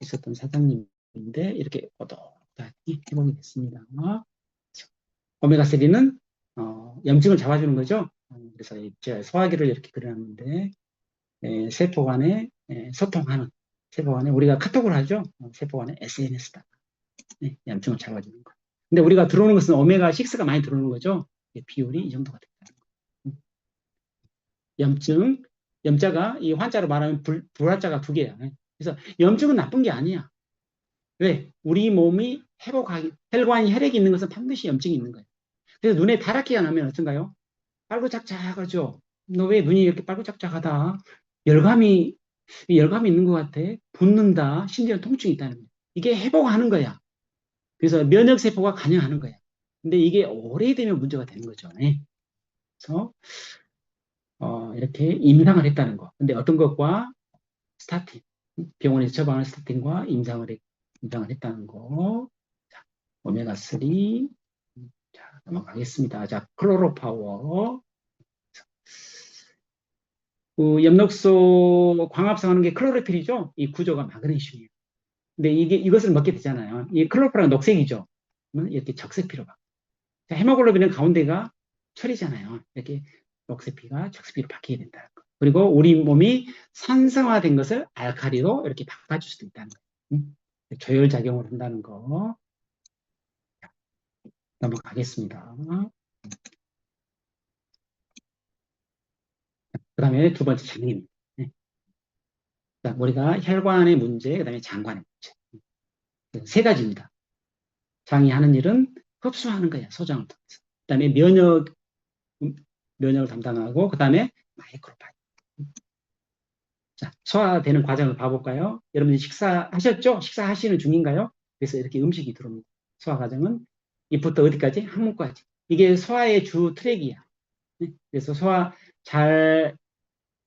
있었던 사장님인데 이렇게 어떻게 회복이 됐습니다. 오메가3는 염증을 잡아주는 거죠. 그래서 제가 소화기를 이렇게 그려놨는데 세포 간에 소통하는 세포 간에 우리가 카톡을 하죠. 세포 간에 SNS다. 염증을 잡아주는 거. 근데 우리가 들어오는 것은 오메가6가 많이 들어오는 거죠. 비율이 이 정도가 된다는 거. 염증, 염자가 이 환자로 말하면 불화자가 두 개야. 그래서 염증은 나쁜 게 아니야. 왜? 우리 몸이 회복하기, 혈관이 혈액이 있는 것은 반드시 염증이 있는 거예요. 그래서 눈에 다락기가 나면 어떤가요? 빨고작작하죠. 너 왜 눈이 이렇게 빨고작작하다? 열감이 있는 것 같아. 붓는다. 심지어 통증이 있다는 거예요. 이게 회복하는 거야. 그래서 면역세포가 관여하는 거야. 근데 이게 오래되면 문제가 되는 거죠. 네. 그래서 이렇게 임상을 했다는 거. 근데 어떤 것과 스타틴, 병원에서 처방하는 스타틴과 임상을 했다는 거. 자, 오메가3. 자, 넘어가겠습니다. 자, 클로로파워. 그 엽록소 광합성하는 게 클로로필이죠. 이 구조가 마그네슘이에요. 근데 이것을 먹게 되잖아요. 이 클로로필은 녹색이죠. 이렇게 적색피로 바뀌어요. 헤모글로빈은 가운데가 철이잖아요. 이렇게 녹색피가 적색피로 바뀌게 된다는 거. 그리고 우리 몸이 산성화된 것을 알칼리로 이렇게 바꿔줄 수도 있다는 거. 조혈작용을 한다는 거. 넘어가겠습니다. 그 다음에 두 번째 장입니다. 우리가 혈관의 문제, 그 다음에 장관의 문제. 세 가지입니다. 장이 하는 일은 흡수하는 거야, 소장을 통해서. 그 다음에 면역을 담당하고, 그 다음에 마이크로바이옴. 자, 소화되는 과정을 봐볼까요? 여러분들 식사하셨죠? 식사하시는 중인가요? 그래서 이렇게 음식이 들어옵니다. 소화 과정은 입부터 어디까지? 항문까지. 이게 소화의 주 트랙이야. 그래서 소화 잘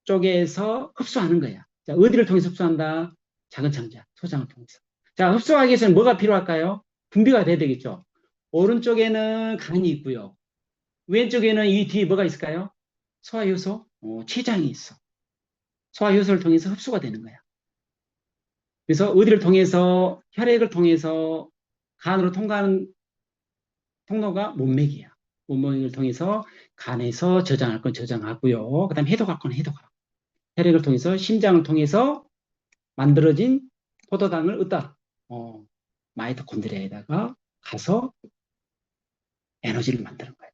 쪼개서 흡수하는 거야. 자, 어디를 통해서 흡수한다? 작은 창자, 소장을 통해서. 자, 흡수하기 위해서는 뭐가 필요할까요? 분비가 돼야 되겠죠. 오른쪽에는 간이 있고요. 왼쪽에는 이 뒤에 뭐가 있을까요? 소화효소, 췌장이 있어. 소화효소를 통해서 흡수가 되는 거야. 그래서 어디를 통해서, 혈액을 통해서 간으로 통과하는 통로가 문맥이야. 문맥을 통해서 간에서 저장할 건 저장하고요. 그 다음에 해독할 건 해독하고. 혈액을 통해서 심장을 통해서 만들어진 포도당을 얻다. 마이토콘드리아에다가 가서 에너지를 만드는 거예요.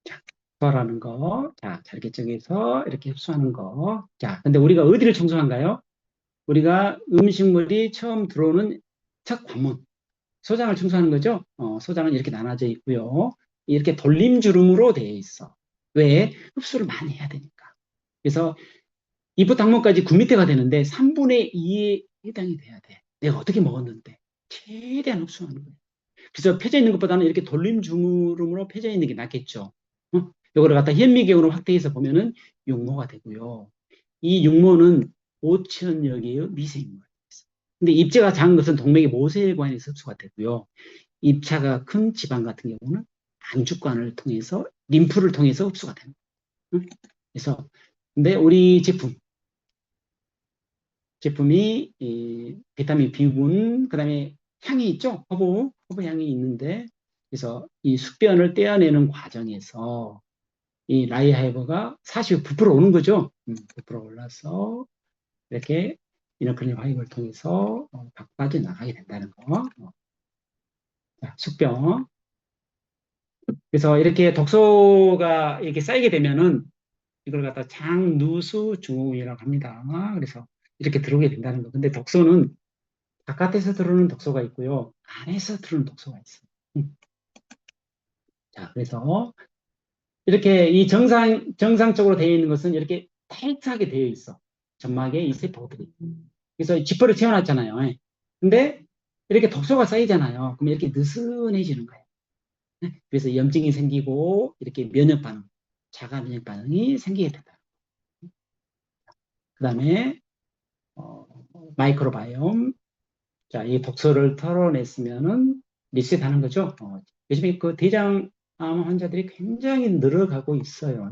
자, 소화라는 거. 자, 잘개척해서 이렇게 흡수하는 거. 자, 근데 우리가 어디를 청소한가요? 우리가 음식물이 처음 들어오는 첫 관문. 소장을 청소하는 거죠. 소장은 이렇게 나눠져 있고요. 이렇게 돌림주름으로 되어 있어. 왜? 흡수를 많이 해야 되니까. 그래서 입부터 항문까지 9m가 되는데 3분의 2에 해당이 돼야 돼. 내가 어떻게 먹었는데. 최대한 흡수하는 거예요. 그래서 펴져 있는 것보다는 이렇게 돌림주름으로 펴져 있는 게 낫겠죠. 이거를 갖다 현미경으로 확대해서 보면은 육모가 되고요. 이 육모는 5천여 개의 미세인물이 있어요. 근데 입자가 작은 것은 동맥의 모세혈관에서 흡수가 되고요. 입자가 큰 지방 같은 경우는 안주관을 통해서 림프를 통해서 흡수가 됩니다. 그래서 근데 우리 제품이 비타민 B군 그다음에 향이 있죠. 허브 향이 있는데 그래서 이 숙변을 떼어내는 과정에서 이 라이하이버가 49% 오는 거죠. 9% 올라서 이렇게 이너클린 화입을 통해서 빠져나가게 된다는 거. 자, 숙변. 그래서 이렇게 독소가 이렇게 쌓이게 되면은 이걸 갖다 장누수 증후군이라고 합니다. 그래서 이렇게 들어오게 된다는 거. 근데 독소는 바깥에서 들어오는 독소가 있고요. 안에서 들어오는 독소가 있어요. 자, 그래서 이렇게 이 정상적으로 되어 있는 것은 이렇게 타이트하게 되어 있어. 점막에 이 세포들이. 그래서 지퍼를 채워놨잖아요. 예. 근데 이렇게 독소가 쌓이잖아요. 그럼 이렇게 느슨해지는 거예요. 예. 그래서 염증이 생기고 이렇게 면역 반응, 자가 면역 반응이 생기게 된다. 그 다음에 마이크로바이옴. 자, 이 독소를 털어냈으면은 리셋하는 거죠. 요즘에 그 대장암 환자들이 굉장히 늘어가고 있어요.